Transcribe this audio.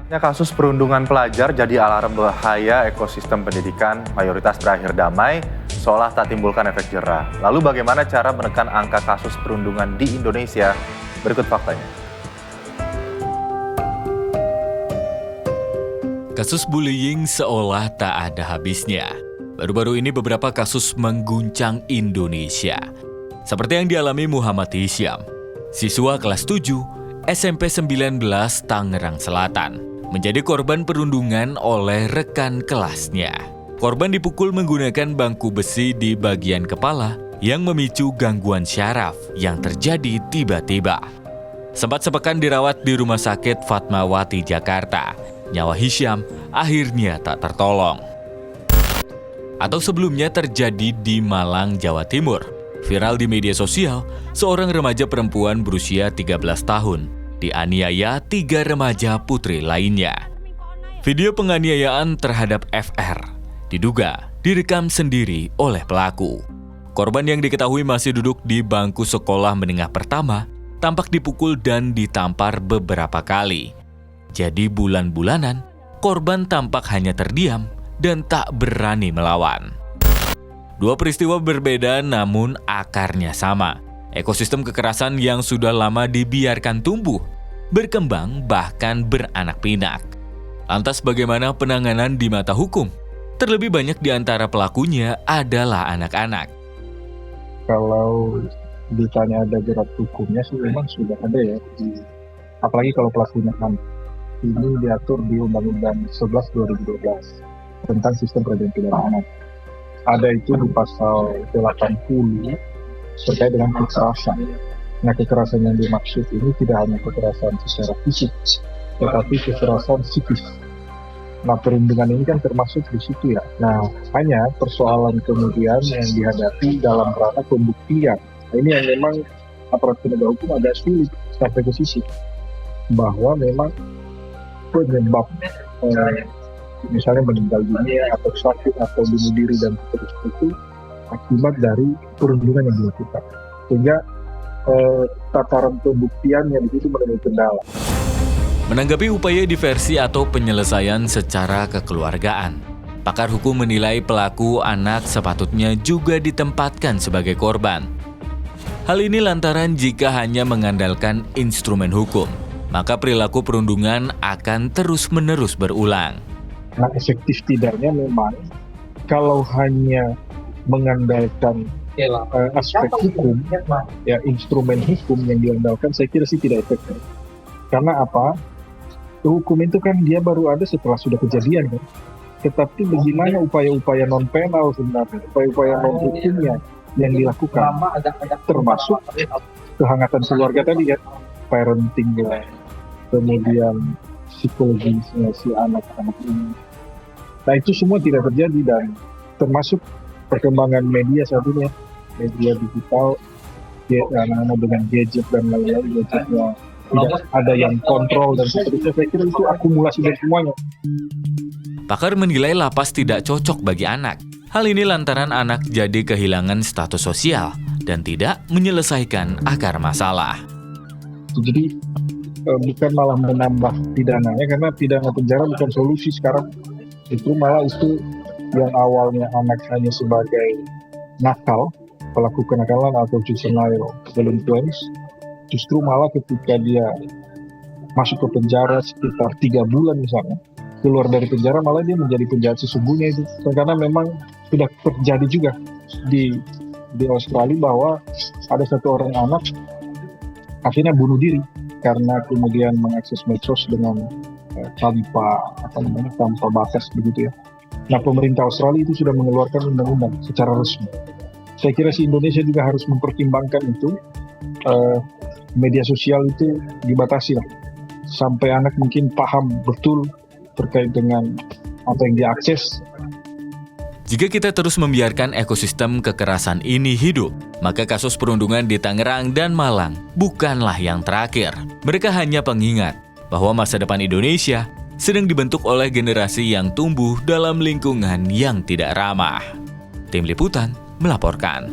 Kasus perundungan pelajar jadi alarm bahaya ekosistem pendidikan, mayoritas berakhir damai, seolah tak timbulkan efek jera. Lalu bagaimana cara menekan angka kasus perundungan di Indonesia? Berikut faktanya. Kasus bullying seolah tak ada habisnya. Baru-baru ini beberapa kasus mengguncang Indonesia. Seperti yang dialami Muhammad Hisyam, siswa kelas 7 SMP 19 Tangerang Selatan, menjadi korban perundungan oleh rekan kelasnya. Korban dipukul menggunakan bangku besi di bagian kepala yang memicu gangguan syaraf yang terjadi tiba-tiba. Sempat sepekan dirawat di Rumah Sakit Fatmawati, Jakarta. Nyawa Hisyam akhirnya tak tertolong. Atau sebelumnya terjadi di Malang, Jawa Timur. Viral di media sosial, seorang remaja perempuan berusia 13 tahun dianiaya 3 remaja putri lainnya. Video penganiayaan terhadap FR diduga direkam sendiri oleh pelaku. Korban yang diketahui masih duduk di bangku sekolah menengah pertama tampak dipukul dan ditampar beberapa kali. Jadi bulan-bulanan, korban tampak hanya terdiam dan tak berani melawan. Dua peristiwa berbeda namun akarnya sama. Ekosistem kekerasan yang sudah lama dibiarkan tumbuh, berkembang bahkan beranak pinak. Lantas bagaimana penanganan di mata hukum? Terlebih banyak di antara pelakunya adalah anak-anak. Kalau ditanya ada jerat hukumnya sih memang sudah ada ya. Apalagi kalau pelakunya anak. Ini diatur di Undang-Undang 11 2012 tentang sistem peradilan pidana anak. Ada itu di pasal 80 terkait dengan kekerasan. Nah, kekerasan yang dimaksud ini tidak hanya kekerasan secara fisik, tetapi kekerasan psikis. Nah, perundungan ini kan termasuk di situ ya. Nah, hanya persoalan kemudian yang dihadapi dalam ranah pembuktian. Nah, ini yang memang aparat penegak hukum agak sulit sampai ke sisi bahwa memang penyebab misalnya meninggal dunia atau sakit atau bunuh diri dan seterusnya itu akibat dari perundungan yang dilakukan. Sehingga tataran pembuktiannya di situ menemui kendala. Menanggapi upaya diversi atau penyelesaian secara kekeluargaan, pakar hukum menilai pelaku anak sepatutnya juga ditempatkan sebagai korban. Hal ini lantaran jika hanya mengandalkan instrumen hukum, maka perilaku perundungan akan terus-menerus berulang. Nah, efektif tidaknya memang kalau hanya mengandalkan aspek hukum, ya instrumen hukum yang diandalkan, saya kira sih tidak efektif. Karena apa? Hukum itu kan dia baru ada setelah sudah kejadian kan. Tetapi bagaimana upaya-upaya non penal sebenarnya, upaya-upaya non hukumnya yang dilakukan, termasuk kehangatan keluarga tadi ya, parenting ya, kemudian psikologisnya si anak-anak ini. Nah, itu semua tidak terjadi dan termasuk perkembangan media saat ini ya, media digital, ya, anak-anak dengan gadget dan lain-lain, gadgetnya tidak ada yang kontrol dan seterusnya. Saya kira itu akumulasi dari semuanya. Pakar menilai lapas tidak cocok bagi anak. Hal ini lantaran anak jadi kehilangan status sosial dan tidak menyelesaikan akar masalah. Jadi bukan malah menambah pidananya, karena pidana penjara bukan solusi sekarang. Itu malah itu yang awalnya anak hanya sebagai nakal, pelaku kenakalan atau juvenile delinquents, justru malah ketika dia masuk ke penjara sekitar 3 bulan misalnya, keluar dari penjara malah dia menjadi penjahat sesungguhnya itu. Karena memang sudah terjadi juga di Australia bahwa ada satu orang anak akhirnya bunuh diri karena kemudian mengakses medsos dengan tanpa batas begitu ya. Nah, pemerintah Australia itu sudah mengeluarkan undang-undang secara resmi. Saya kira si Indonesia juga harus mempertimbangkan itu, media sosial itu dibatasi lah, sampai anak mungkin paham betul terkait dengan apa yang diakses. Jika kita terus membiarkan ekosistem kekerasan ini hidup, maka kasus perundungan di Tangerang dan Malang bukanlah yang terakhir. Mereka hanya pengingat bahwa masa depan Indonesia sedang dibentuk oleh generasi yang tumbuh dalam lingkungan yang tidak ramah. Tim Liputan melaporkan.